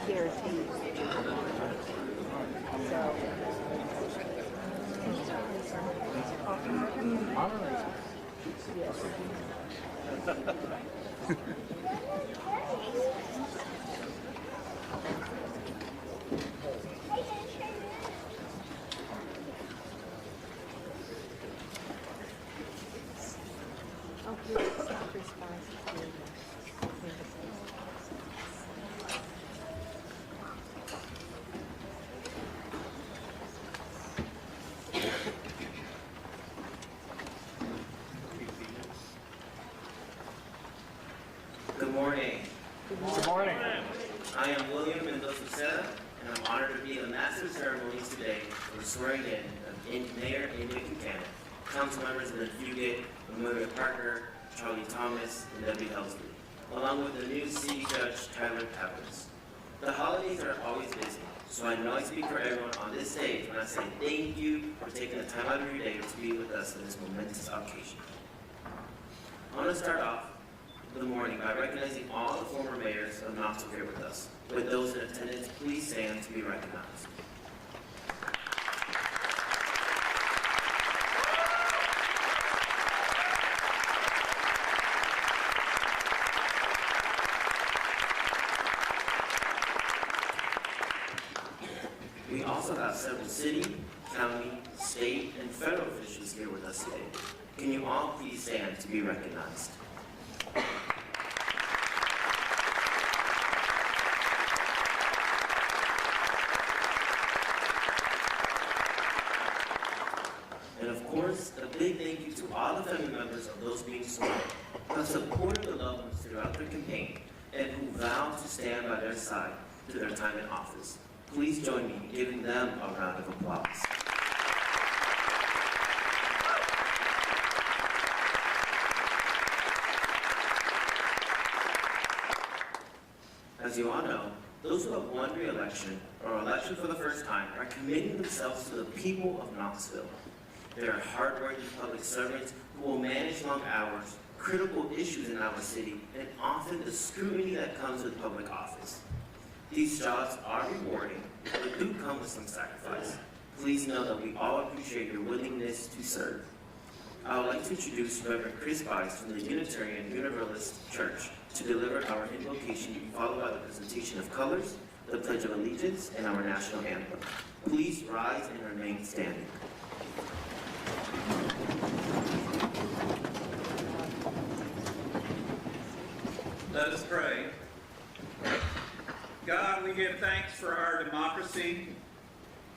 guarantee. Good morning. Good morning. I am William Mendoza, and I'm honored to be the master of ceremonies today for the swearing in of Mayor Indya Kincannon, council members Lynn Fugate, Amelia Parker, Charlie Thomas, and Debbie Helsley, along with the new city judge Tyler Evans. The holidays are always busy, so I know I speak for everyone on this stage when I say thank you for taking the time out of your day to be with us on this momentous occasion. I want to start off the morning by recognizing all the former mayors of Knoxville here with us. With those in attendance, please stand to be recognized. We also have several city, county, state, and federal officials here with us today. Can you all please stand to be recognized? And of course, a big thank you to all the family members of those being sworn who have supported the loved ones throughout their campaign and who vow to stand by their side through their time in office. Please join me in giving them a round of applause. As you all know, those who have won re-election or election for the first time are committing themselves to the people of Knoxville. They are hardworking public servants who will manage long hours, critical issues in our city, and often the scrutiny that comes with public office. These jobs are rewarding, but do come with some sacrifice. Please know that we all appreciate your willingness to serve. I would like to introduce Reverend Chris Bice from the Unitarian Universalist Church to deliver our invocation, followed by the presentation of colors, the Pledge of Allegiance, and our national anthem. Please rise and remain standing. Let us pray. God, we give thanks for our democracy.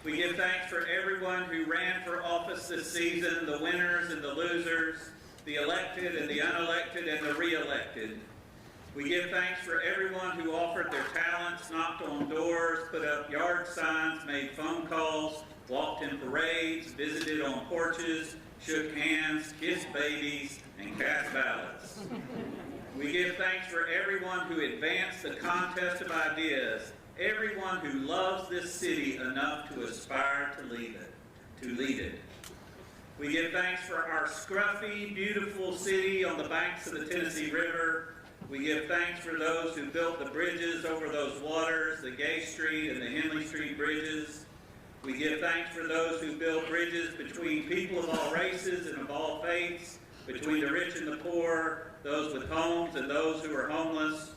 We give thanks for everyone who ran for office this season, the winners and the losers, the elected and the unelected and the re-elected. We give thanks for everyone who offered their talents, knocked on doors, put up yard signs, made phone calls, walked in parades, visited on porches, shook hands, kissed babies, and cast ballots. We give thanks for everyone who advanced the contest of ideas, everyone who loves this city enough to aspire to lead it. We give thanks for our scruffy, beautiful city on the banks of the Tennessee River. We give thanks for those who built the bridges over those waters, the Gay Street and the Henley Street bridges. We give thanks for those who built bridges between people of all races and of all faiths, between the rich and the poor, those with homes and those who are homeless.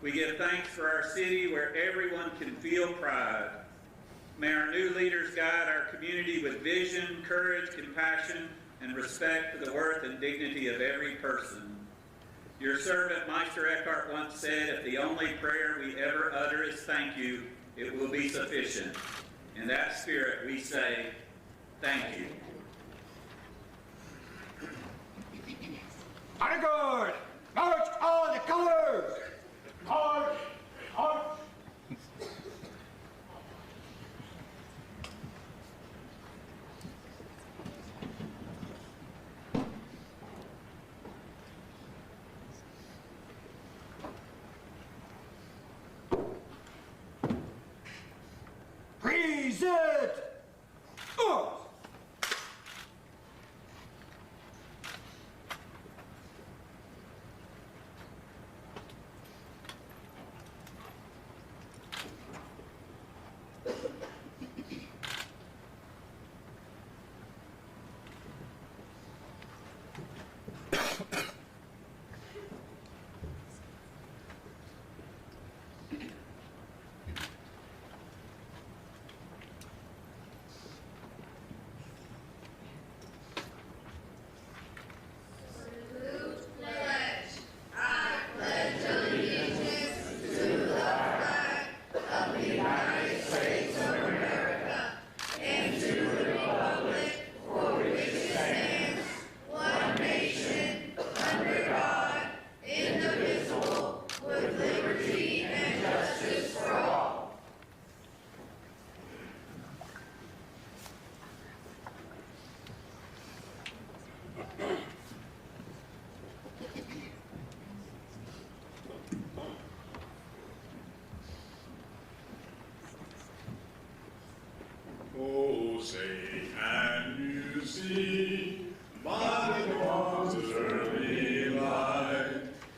We give thanks for our city where everyone can feel pride. May our new leaders guide our community with vision, courage, compassion, and respect for the worth and dignity of every person. Your servant, Meister Eckhart, once said, if the only prayer we ever utter is thank you, it will be sufficient. In that spirit, we say, thank you. On guard! March on the colors! March! March! Present!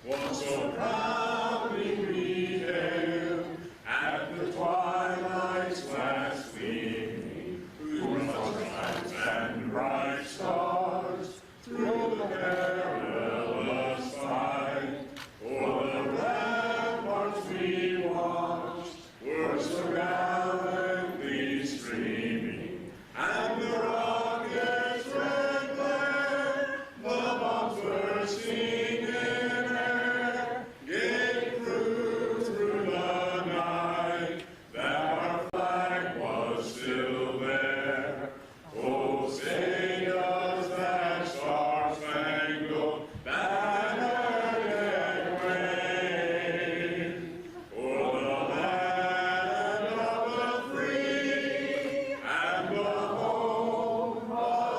was so proudly we hailed at the twilight's last gleaming, through sunshines and bright stars, through the perilous fight. For the ramparts we watched were so gallantly streaming, and the rockets' red glare, the bombs bursting in air, gave proof through the night that our flag was still there. Oh, say does that star-spangled banner yet wave o'er the land of the free and the home of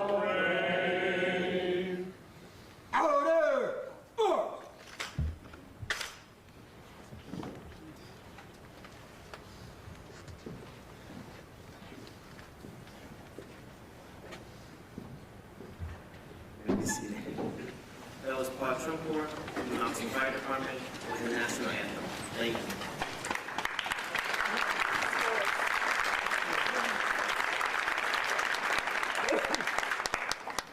the brave? Order! You may be seated. That was Paul Trumport from the Knoxville Fire Department with the national anthem. Thank you.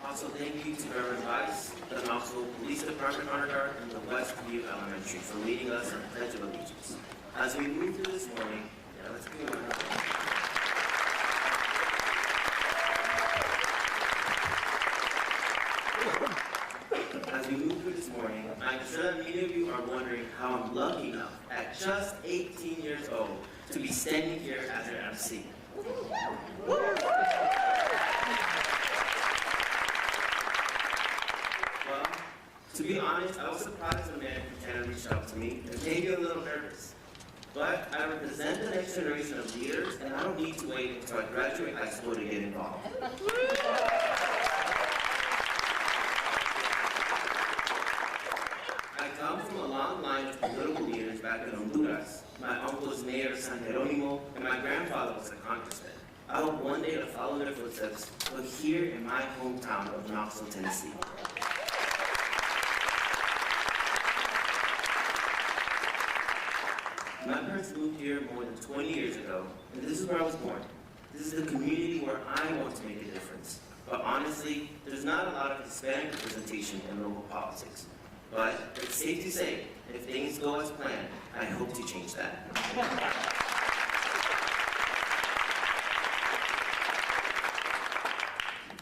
Also, thank you to Reverend Vice, the Knoxville Police Department Honor Guard, and the Westview Elementary for leading us in the Pledge of Allegiance. As we move through this morning, let's give it a As we move through this morning, I'm sure that many of you are wondering how I'm lucky enough, at just 18 years old, to be standing here as your MC. Well, to be honest, I was surprised when Indya Kincannon reached out to me and maybe a little nervous. But I represent the next generation of leaders, and I don't need to wait until I graduate high school to get involved. I come from a long line of political leaders back in Honduras. My uncle was Mayor San Jeronimo, and my grandfather was a congressman. I hope one day to follow their footsteps, but here in my hometown of Knoxville, Tennessee. My parents moved here more than 20 years ago, and this is where I was born. This is the community where I want to make a difference. But honestly, there's not a lot of Hispanic representation in local politics. But it's safe to say, if things go as planned, I hope to change that.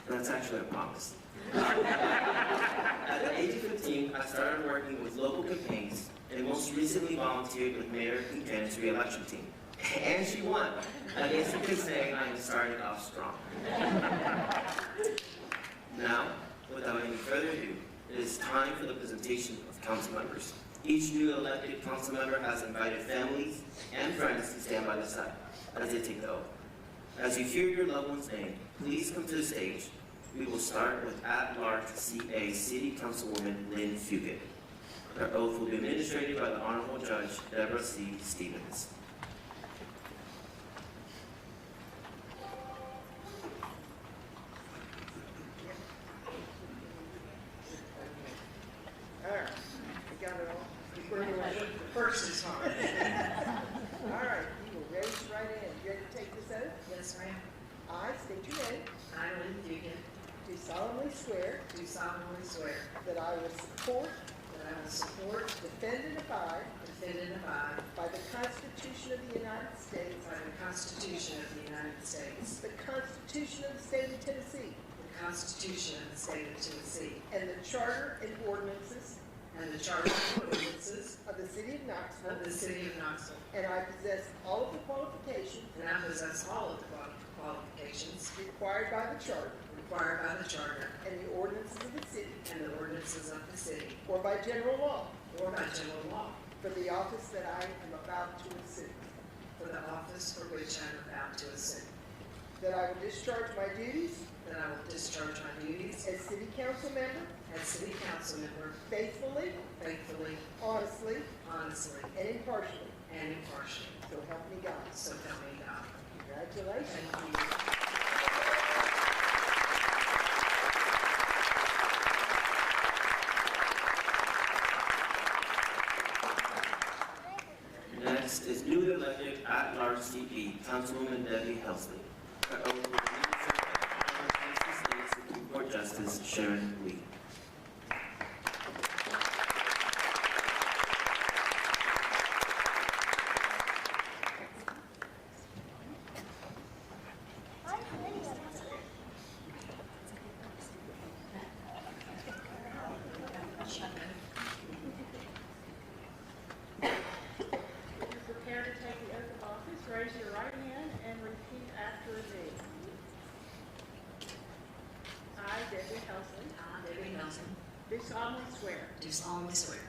That's actually a promise. At the age of 15, I started working with local campaigns and most recently volunteered with Mayor Kincannon's re-election team. And she won. I guess you could say I am starting off strong. Now, without any further ado, it is time for the presentation of council members. Each new elected council member has invited families and friends to stand by their side as they take the oath. As you hear your loved one's name, please come to the stage. We will start with at-large CA City Councilwoman Lynn Fugit. Her oath will be administered by the Honorable Judge Deborah C. Stevens. All right, we got it all. The first is hard. All right, you will raise your right hand. You ready to take this oath? Yes, ma'am. I state your name. I, Lynn Dugan, Do solemnly swear do solemnly swear that I will support, that I will support, defend, and abide defend, and abide by the Constitution of the United States, by the Constitution of the United States, the Constitution of the State of Tennessee, the Constitution of the State of Tennessee, and the Charter and ordinances and the Charter and ordinances of the City of Knoxville, of the City of Knoxville, and I possess all of the qualifications and I possess all of the qualifications required by the Charter required by the Charter and the ordinances of the city, and the ordinances of the city, or by general law, or by general law, for the office that I am about to assume. for the office for which I am about to assume, That I will discharge my duties that I will discharge my duties as city council member as city council member faithfully, faithfully, honestly, honestly, and impartially. and impartially. So help me God. So help me God. Congratulations. Thank you. elected at-large CP, Councilwoman Debbie Helsley. Her oath will be administered by the Tennessee State Supreme Court Justice Sharon Lee. Prepare to take the oath of office. Raise your right hand and repeat after me. I, Debbie Helsley, I, Debbie Nelson, do solemnly swear do solemnly swear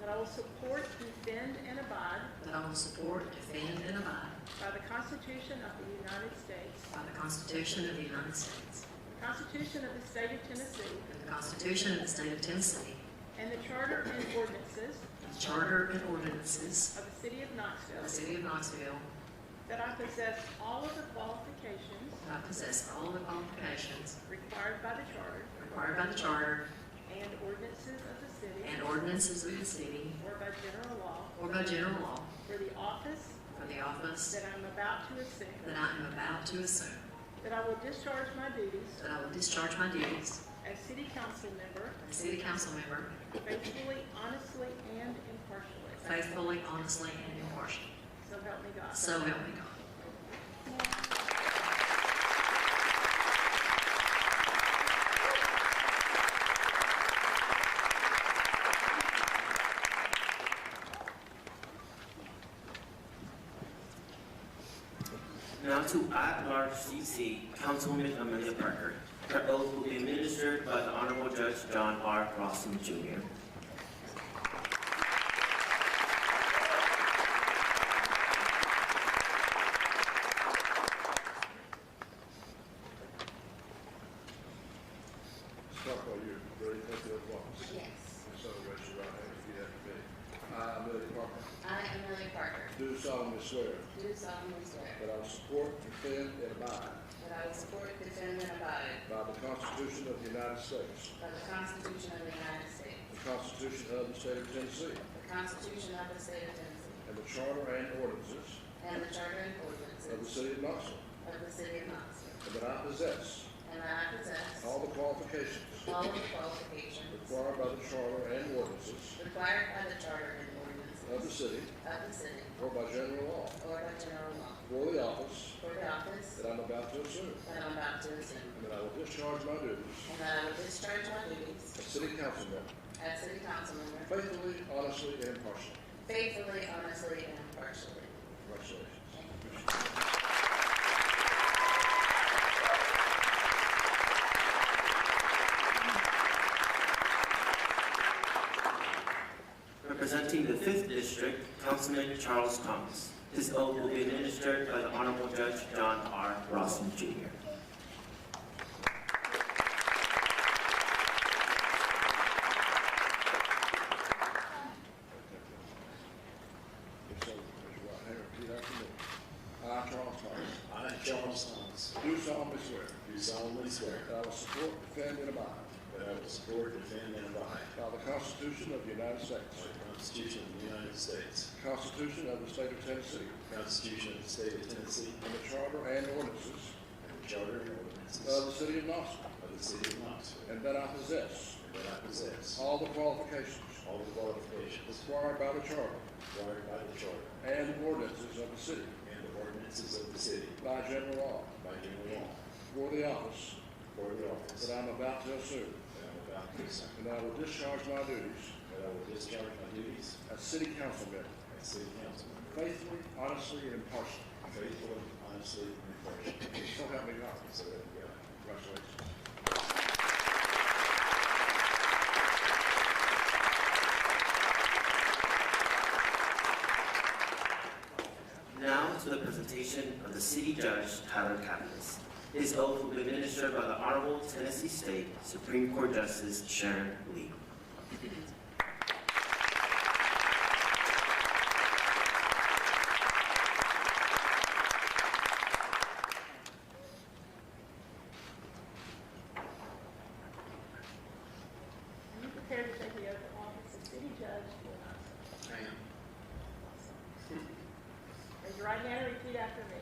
that I will support, defend, and abide that I will support, defend, and abide by the Constitution of the United States, by the Constitution of the United States, the Constitution of the State of Tennessee, and the Constitution of the State of Tennessee, and the Charter and ordinances the Charter and ordinances of the City of of the Knoxville, City of Knoxville, that I possess all of the qualifications that I possess all the qualifications required by the Charter required by the Charter and ordinances of the city and ordinances of the city or by general law or by general law for the office for the office that I am about to assume, that I am about to assume, that I will discharge my duties that I will discharge my duties as City Council member as City Council member faithfully, honestly, and impartially. faithfully, honestly, and impartially. So help me God. So help me God. Now to at-large CC, Councilwoman Amelia Parker. Her oath will be administered by the Honorable Judge John R. Rawson, Jr. Start while you're ready to take the oath of office. Yes. So raise your right hand if you have to be. I, Amelia Parker, I, Amelia Parker, do solemnly swear do solemnly swear that I will support, defend, and abide that I will support, defend, and abide by the Constitution of the United States, by the Constitution of the United States, the Constitution of the State of Tennessee, the Constitution of the State of Tennessee, and the Charter and ordinances and the Charter and of the ordinances City of Knoxville, of the City of Knoxville, and that I possess and that I possess all the qualifications all of the qualifications required by the Charter and ordinances required by the Charter and of the ordinances City of the city or by general law or by general law for the office for the office that I'm about to assume, that I'm about to assume, and that I will discharge my duties and that I will discharge my duties as City Council member as City Council member faithfully, honestly, and impartially. faithfully, honestly, and impartially. Congratulations. Representing the 5th District, Councilman Charles Thomas. His oath will be administered by the Honorable Judge John R. Rawson, Jr. So, raise your right hand, repeat after me. I, Charles Thomas, I, Charles Thomas, do solemnly swear do solemnly swear that I will support, defend, and abide that I will support, defend, and abide by the Constitution of the United States, by the Constitution of the United States, the Constitution of the State of Tennessee, the Constitution of the State of Tennessee, and the Charter and ordinances and the Charter and ordinances of the City of Knoxville, of the City of Knoxville, and that I possess and that I possess all the qualifications all the qualifications required by the Charter required by the Charter and ordinances of the City and the ordinances of the City by general law by general law for the office for the office that I'm about to assume, that I am about to assume, and that I will discharge my duties that I will discharge my duties as City Council member as City Council member faithfully, honestly, and impartially. faithfully, honestly, and impartially. So help me God. So help me God. Congratulations. Now to the presentation of the City Judge Tyler Caplis. His oath will be administered by the Honorable Tennessee State Supreme Court Justice Sharon Lee. Are you prepared to take the oath of office of City Judge for us? I am. Raise Raise your right hand and repeat after me.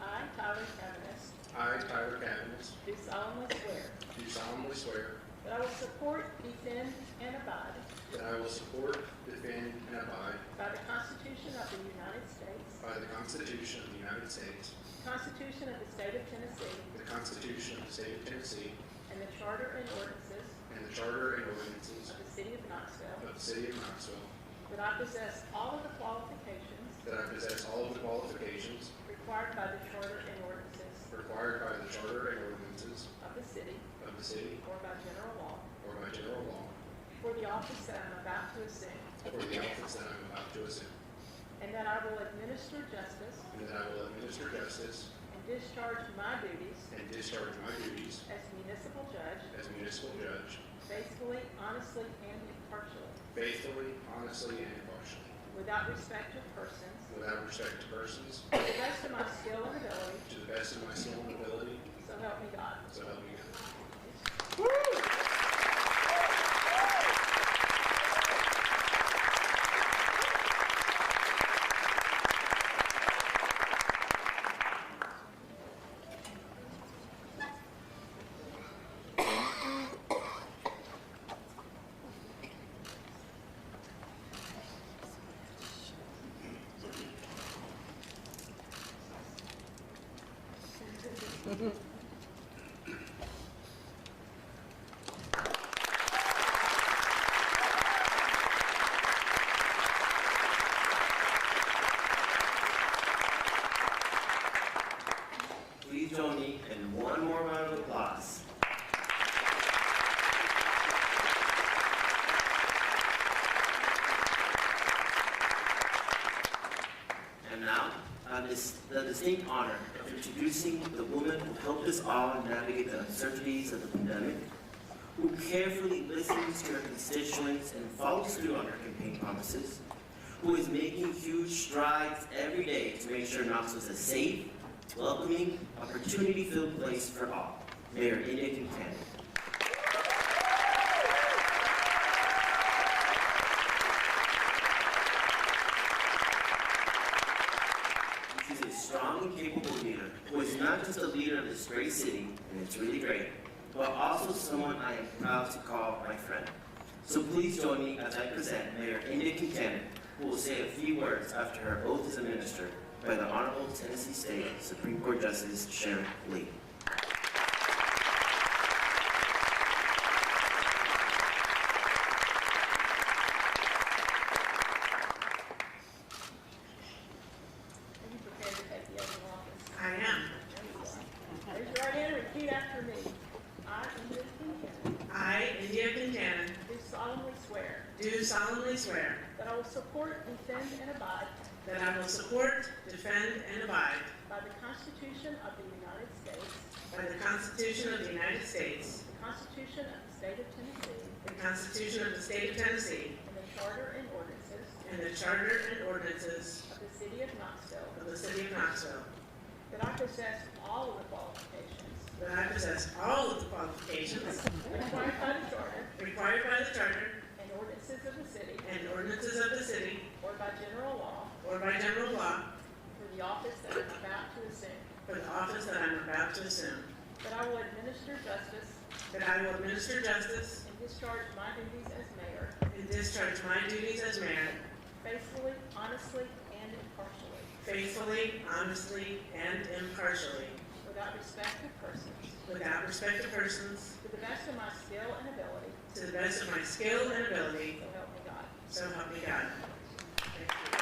I, Tyler Cavanis, I, Tyler Cavanis, do solemnly swear do solemnly swear that I will support, defend, and abide that I will support, defend, and abide by the Constitution of the United States, by the Constitution of the United States, the Constitution of the State of Tennessee, the Constitution of the State of Tennessee, and the Charter and ordinances and the Charter and ordinances of the City of Knoxville, of the City of Knoxville, that I possess all of the qualifications that I possess all of the qualifications required by the Charter and ordinances required by the Charter and ordinances of the city of the city or by general law or by general law for the office that I'm about to assume, for the office that I am about to assume, and that I will administer justice and that I will administer justice and discharge my duties and discharge my duties as municipal judge as municipal judge faithfully, honestly, and impartially, faithfully, honestly, and impartially, without respect of persons, without respect to persons, to the best of my skill and ability, to the best of my skill and ability, so help me God. so help me God. Please join me in one more round of applause. And now, I have the distinct honor of introducing the woman who helped us all navigate the uncertainties of the pandemic, who carefully listens to her constituents and follows through on her campaign promises, who is making huge strides every day to make sure Knoxville is a safe, welcoming, opportunity-filled place for all. Mayor Indya Kincannon. She's a strong and capable leader who is not just a leader of this great city, and it's really great, but also someone I am proud to call my friend. So please join me as I present Mayor Indya Kincannon, who will say a few words after her oath is administered by the Honorable Tennessee State Supreme Court Justice Sharon Lee. Are you prepared to take the oath of office? I am. Raise your right hand and repeat after me. I, Indya Kincannon, I, Indya Kincannon, do solemnly swear do solemnly swear that I will support, defend, and abide that I will support, defend, and abide by the Constitution of the United States, by the Constitution of the United States, the Constitution of the State of Tennessee, the Constitution of the State of Tennessee, and the Charter and ordinances and the Charter and ordinances of the City of Knoxville, of the City of Knoxville, that I possess all of the qualifications that I possess all of the qualifications required by the Charter required by the Charter and ordinances of the city and ordinances of the city or by general law or by general law for the office that I'm about to assume, for the office that I'm about to assume, that I will administer justice that I will administer justice and discharge my duties as mayor and discharge my duties as mayor faithfully, honestly, and impartially, faithfully, honestly, and impartially, without respect of persons, without respect to persons, to the best of my skill and ability, to the best of my skill and ability, so help me God. so help me God. Thank you.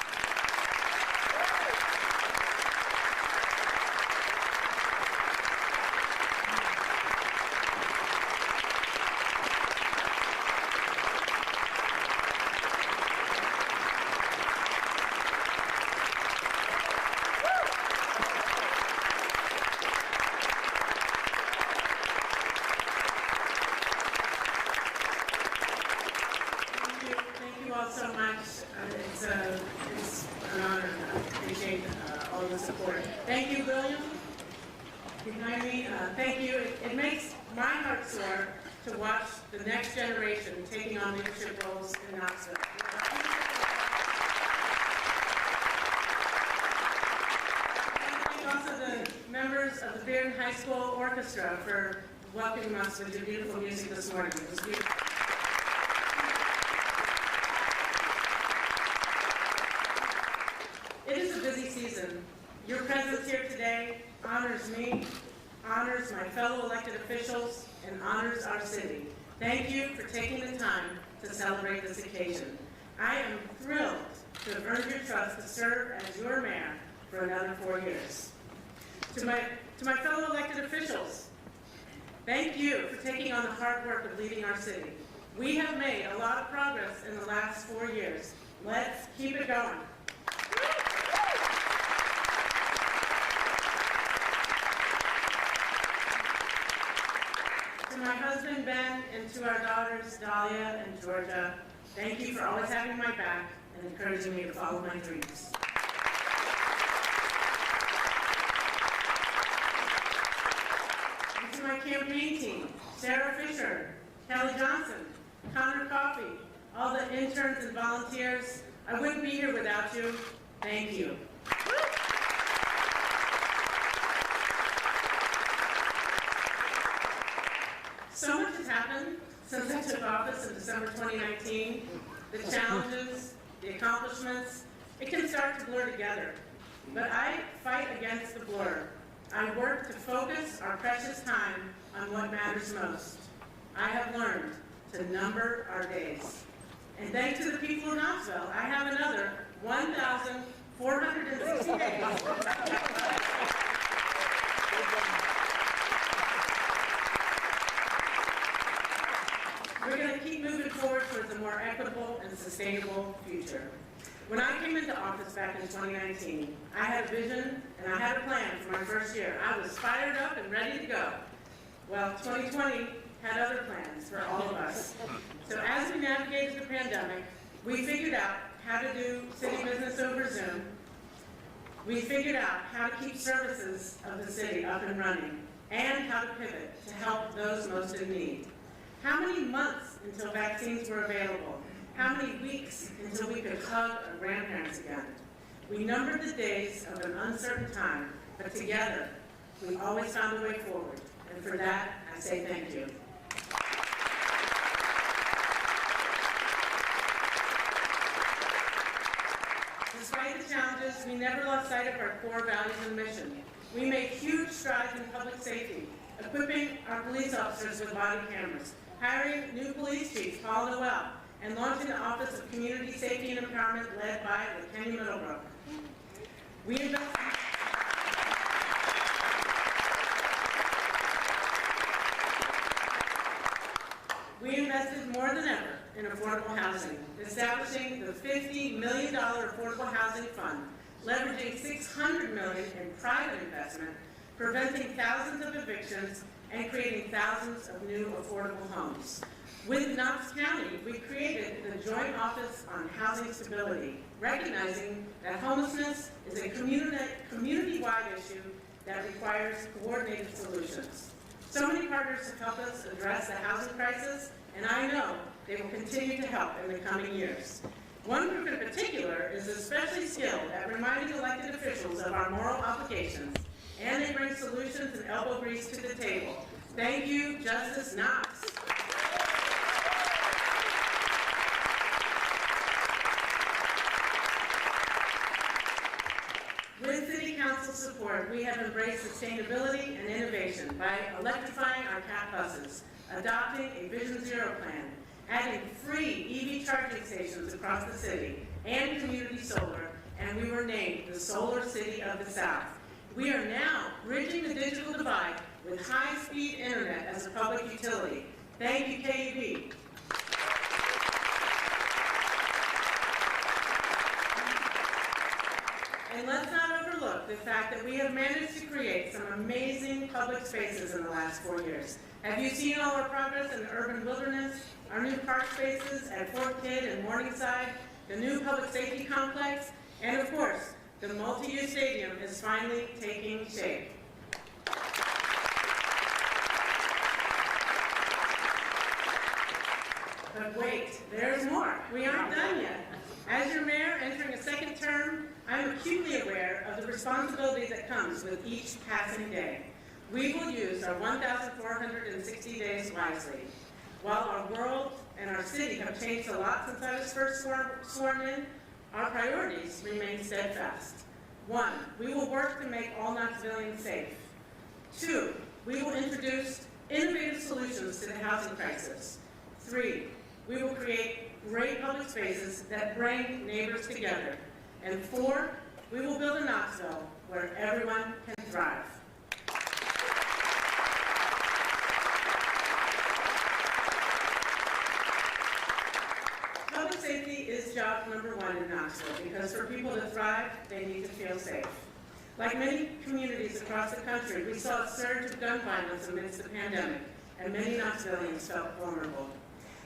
Thank you all so much. It's an honor. I appreciate all the support. Thank you, William. Behind me, thank you. It makes my heart soar to watch the next generation taking on leadership roles in Knoxville. High School Orchestra for welcoming us with your beautiful music this morning. It was beautiful. It is a busy season. Your presence here today honors me, honors my fellow elected officials, and honors our city. Thank you for taking the time to celebrate this occasion. I am thrilled to have earned your trust to serve as your mayor for another 4 years. To my fellow elected officials, thank you for taking on the hard work of leading our city. We have made a lot of progress in the last 4 years. Let's keep it going. To my husband, Ben, and to our daughters, Dahlia and Georgia, thank you for always having my back and encouraging me to follow my dreams. And to my campaign team, Sarah Fisher, Kelly Johnson, Connor Coffey, all the interns and volunteers, I wouldn't be here without you. Thank you. So much has happened since I took office in December 2019. The challenges, the accomplishments, it can start to blur together. But I fight against the blur. I work to focus our precious time on what matters most. I have learned to number our days. And thanks to the people of Knoxville, I have another 1,460 days. We're going to keep moving forward towards a more equitable and sustainable future. When I came into office back in 2019, I had a vision and I had a plan for my first year. I was fired up and ready to go. Well, 2020 had other plans for all of us. So as we navigated the pandemic, we figured out how to do city business over Zoom. We figured out how to keep services of the city up and running and how to pivot to help those most in need. How many months until vaccines were available? How many weeks until we could hug our grandparents again? We numbered the days of an uncertain time, but together, we always found a way forward. And for that, I say thank you. Despite the challenges, we never lost sight of our core values and mission. We made huge strides in public safety, equipping our police officers with body cameras, hiring new police chief, Paul Noel, and launching the Office of Community Safety and Empowerment led by Kenny Middlebrook. We invested more than ever in affordable housing, establishing the $50 million Affordable Housing Fund, leveraging $600 million in private investment, preventing thousands of evictions, and creating thousands of new affordable homes. With Knox County, we created the Joint Office on Housing Stability, recognizing that homelessness is a community-wide issue that requires coordinated solutions. So many partners have helped us address the housing crisis, and I know they will continue to help in the coming years. One group in particular is especially skilled at reminding elected officials of our moral obligations, and they bring solutions and elbow grease to the table. Thank you, Justice Knox. With City Council support, we have embraced sustainability and innovation by electrifying our CAT buses, adopting a Vision Zero plan, adding free EV charging stations across the city, and community solar, and we were named the Solar City of the South. We are now bridging the digital divide with high-speed internet as a public utility. Thank you, KUB. And let's not overlook the fact that we have managed to create some amazing public spaces in the last 4 years. Have you seen all our progress in the urban wilderness, our new park spaces at Fort Kidd and Morningside, the new public safety complex, and of course, the multi-use stadium is finally taking shape. But wait, there's more. We aren't done yet. As your mayor entering a second term, I'm acutely aware of the responsibility that comes with each passing day. We will use our 1,460 days wisely. While our world and our city have changed a lot since I was first sworn in, our priorities remain steadfast. 1, we will work to make all Knoxvillians safe. 2, we will introduce innovative solutions to the housing crisis. 3, we will create great public spaces that bring neighbors together. And 4, we will build a Knoxville where everyone can thrive. Public safety is job number 1 in Knoxville because for people to thrive, they need to feel safe. Like many communities across the country, we saw a surge of gun violence amidst the pandemic, and many Knoxvillians felt vulnerable.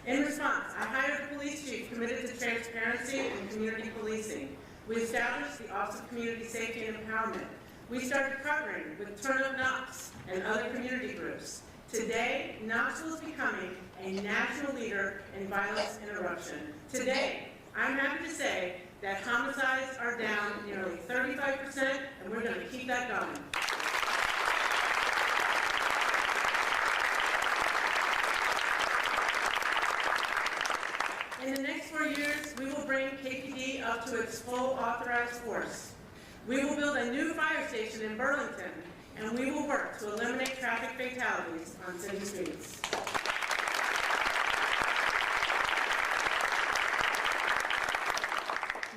In response, I hired a police chief committed to transparency and community policing. We established the Office of Community Safety and Empowerment. We started partnering with Turn Up Knox and other community groups. Today, Knoxville is becoming a national leader in violence interruption. Today, I'm happy to say that homicides are down nearly 35%, and we're going to keep that going. In the next 4 years, we will bring KPD up to its full authorized force. We will build a new fire station in Burlington, and we will work to eliminate traffic fatalities on city streets.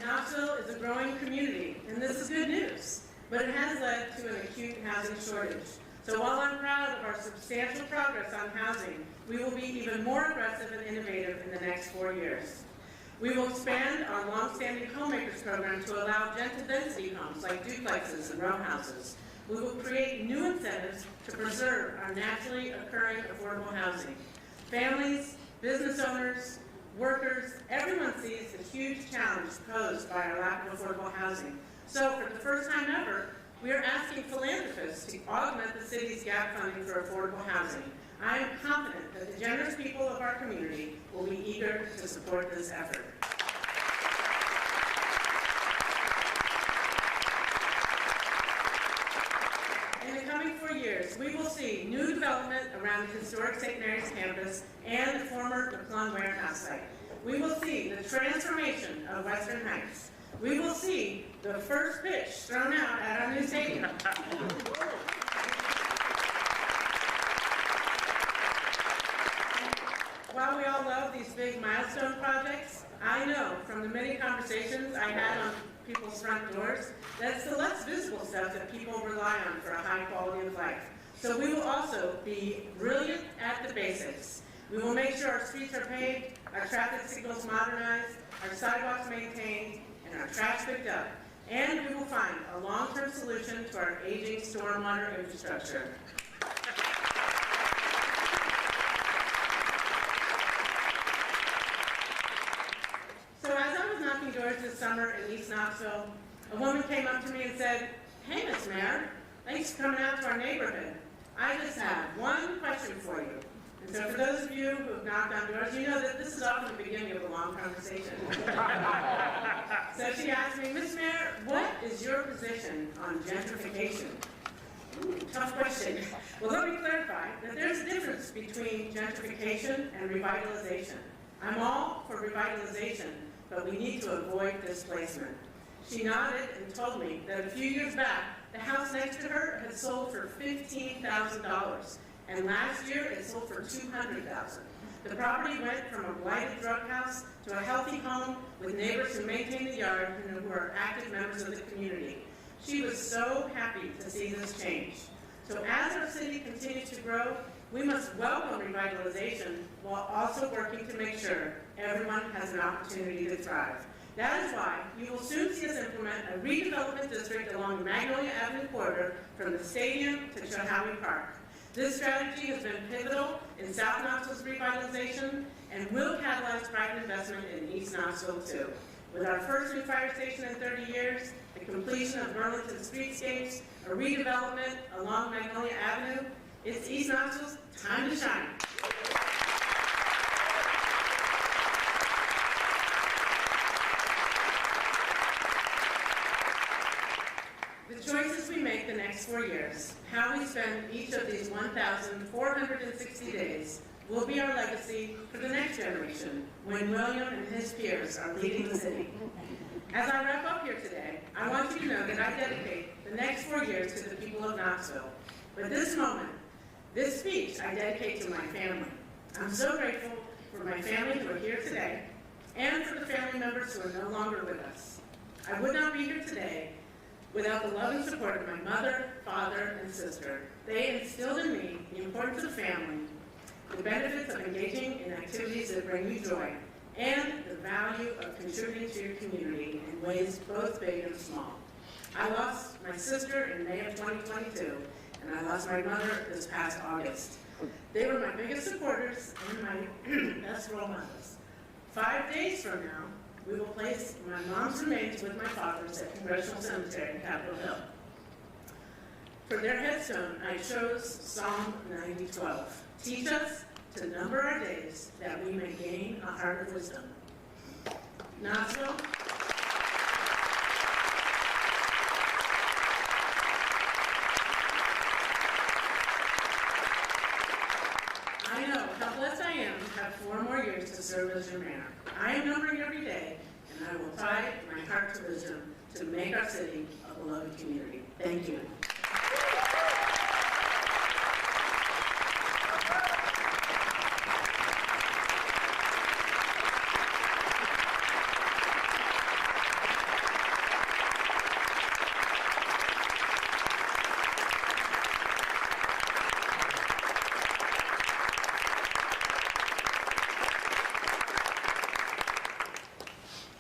Knoxville is a growing community, and this is good news, but it has led to an acute housing shortage. So while I'm proud of our substantial progress on housing, we will be even more aggressive and innovative in the next 4 years. We will expand our longstanding homemakers program to allow gentle density homes like duplexes and row houses. We will create new incentives to preserve our naturally occurring affordable housing. Families, business owners, workers, everyone sees the huge challenge posed by our lack of affordable housing. So for the first time ever, we are asking philanthropists to augment the city's gap funding for affordable housing. I am confident that the generous people of our community will be eager to support this effort. In the coming 4 years, we will see new development around the historic St. Mary's campus and the former McClung warehouse site. We will see the transformation of Western Heights. We will see the first pitch thrown out at our new stadium. While we all love these big milestone projects, I know from the many conversations I had on people's front doors that it's the less visible stuff that people rely on for a high quality of life. So we will also be brilliant at the basics. We will make sure our streets are paved, our traffic signals modernized, our sidewalks maintained, and our trash picked up. And we will find a long-term solution to our aging stormwater infrastructure. So as I was knocking doors this summer in East Knoxville, a woman came up to me and said, "Hey, Miss Mayor, thanks for coming out to our neighborhood. I just have one question for you." And so for those of you who have knocked on doors, you know that this is often the beginning of a long conversation. So she asked me, "Miss Mayor, what is your position on gentrification?" Ooh, tough question. Well, let me clarify that there's a difference between gentrification and revitalization. I'm all for revitalization, but we need to avoid displacement. She nodded and told me that a few years back, the house next to her had sold for $15,000, and last year it sold for $200,000. The property went from a blighted drug house to a healthy home with neighbors who maintain the yard and who are active members of the community. She was so happy to see this change. So as our city continues to grow, we must welcome revitalization while also working to make sure everyone has an opportunity to thrive. That is why you will soon see us implement a redevelopment district along the Magnolia Avenue corridor from the stadium to Chilhowie Park. This strategy has been pivotal in South Knoxville's revitalization and will catalyze private investment in East Knoxville too. With our first new fire station in 30 years, the completion of Burlington streetscapes, a redevelopment along Magnolia Avenue, it's East Knoxville's time to shine. The choices we make the next 4 years. How we spend each of these 1,460 days will be our legacy for the next generation when William and his peers are leading the city. As I wrap up here today, I want you to know that I dedicate the next 4 years to the people of Knoxville. But this moment, this speech, I dedicate to my family. I'm so grateful for my family who are here today and for the family members who are no longer with us. I would not be here today without the love and support of my mother, father, and sister. They instilled in me the importance of family, the benefits of engaging in activities that bring you joy, and the value of contributing to your community in ways both big and small. I lost my sister in May of 2022, and I lost my mother this past August. They were my biggest supporters and my best role models. 5 days from now, we will place my mom's remains with my father's at Congressional Cemetery in Capitol Hill. For their headstone, I chose Psalm 90:12. Teach us to number our days that we may gain a heart of wisdom. Knoxville. I know how blessed I am to have 4 more years to serve as your mayor. I am numbering every day, and I will tie my heart to wisdom to make our city a beloved community. Thank you.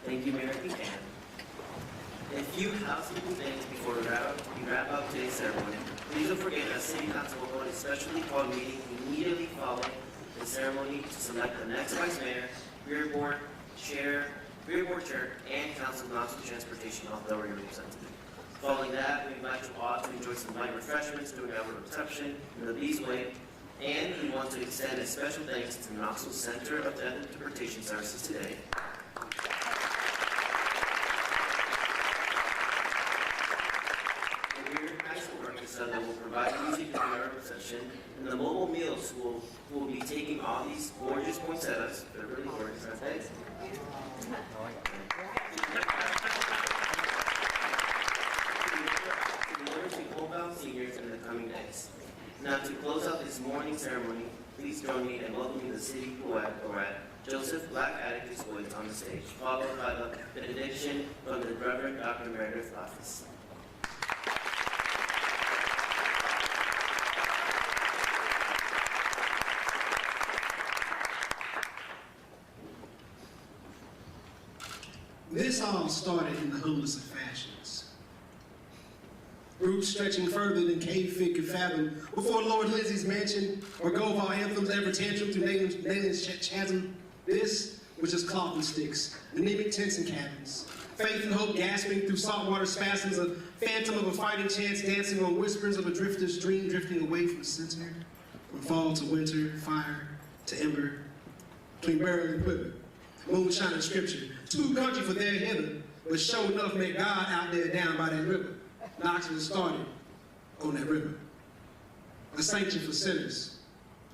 Thank you, Mayor Kincannon. A few housekeeping things before we wrap up today's ceremony. Please don't forget that City Council will hold a specially called meeting immediately following the ceremony to select the next Vice Mayor, Rear Board Chair, and Council of Knoxville Transportation Authority representative. Following that, we invite you all to enjoy some light refreshments during our reception in the Beesway, and we want to extend a special thanks to Knoxville Center of Death Interpretation Services today. That will provide music during our reception, and the mobile meals will be taking all these gorgeous poinsettias. They're really gorgeous, aren't they? To deliver to homebound seniors in the coming days. Now, to close out this morning ceremony, please join me in welcoming the city poet, Joseph Black Atticus Woods, on the stage, followed by the benediction from the Reverend Dr. Meredith Office. This all started in the humblest of fashions. Roots stretching further than cave fit could fathom, before Lord Lizzie's mansion or Goval anthems ever tantrum through Nayland's chasm. This was just cloth and sticks, anemic tents and cabins, faith and hope gasping through saltwater spasms, a phantom of a fighting chance dancing on whispers of a drifter's dream drifting away from center, from fall to winter, fire to ember, between burial and quiver. Moonshine and scripture, too country for their hither, but sure enough met God out there down by that river. Knoxville started on that river. A sanction for sinners,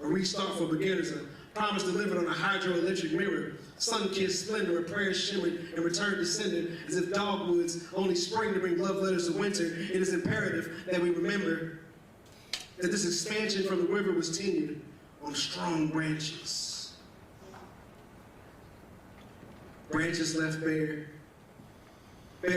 a restart for beginners, a promise delivered on a hydroelectric mirror, sun-kissed splendor, a prayer shimmered and returned descended as if dogwoods only spring to bring love letters of winter. It is imperative that we remember that this expansion from the river was tenured on strong branches. Branches left bare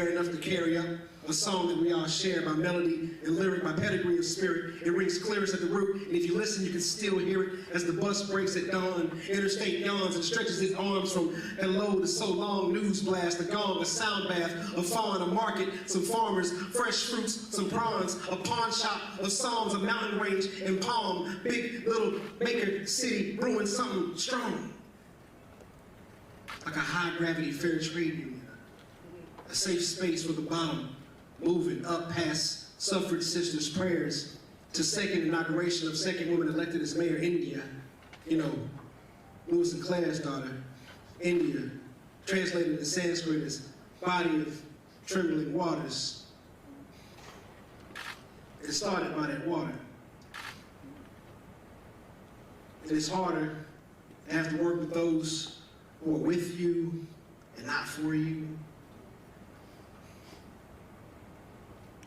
enough to carry up a song that we all share by melody and lyric, by pedigree of spirit. It rings clearest at the root, and if you listen, you can still hear it as the bus breaks at dawn. Interstate yawns and stretches its arms from hello to so long. News blast, a gong, a sound bath, a fawn, a market, some farmers, fresh fruits, some prawns, a pawn shop of songs, a mountain range and palm, big little maker city brewing something strong. Like a high-gravity fair trade union, a safe space for the bottom, moving up past suffrage sisters' prayers to second inauguration of second woman elected as mayor, Indya. You know, Lewis and Claire's daughter, Indya, translated in Sanskrit as body of trembling waters. It started by that water. And it's harder to have to work with those who are with you and not for you.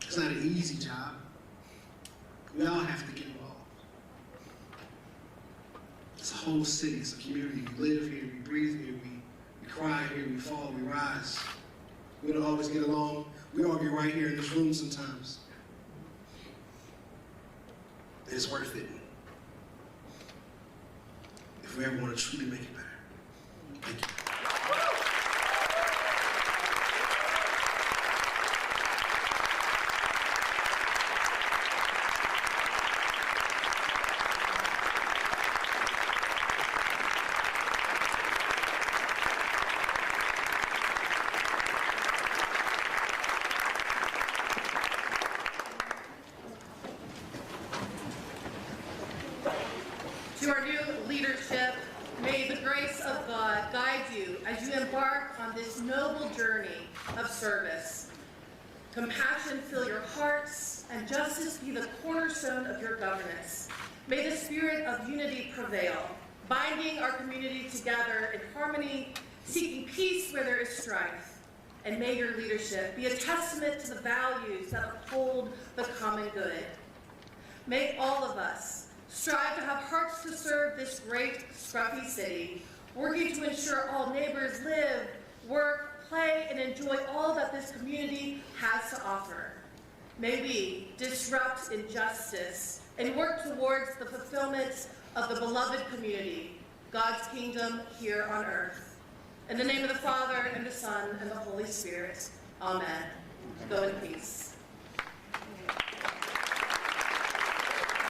It's not an easy job. We all have to get involved. It's a whole city, it's a community. We live here, we breathe here, we cry here, we fall, we rise. We don't always get along. We argue right here in this room sometimes. And it's worth it if we ever want to truly make it better. Thank you. To our new leadership, may the grace of God guide you as you embark on this noble journey of service. Compassion fill your hearts, and justice be the cornerstone of your governance. May the spirit of unity prevail, binding our community together in harmony, seeking peace where there is strife. And may your leadership be a testament to the values that uphold the common good. May all of us strive to have hearts to serve this great, scruffy city, working to ensure all neighbors live, work, play, and enjoy all that this community has to offer. May we disrupt injustice and work towards the fulfillment of the beloved community, God's kingdom here on earth. In the name of the Father, and the Son, and the Holy Spirit, amen. Go in peace.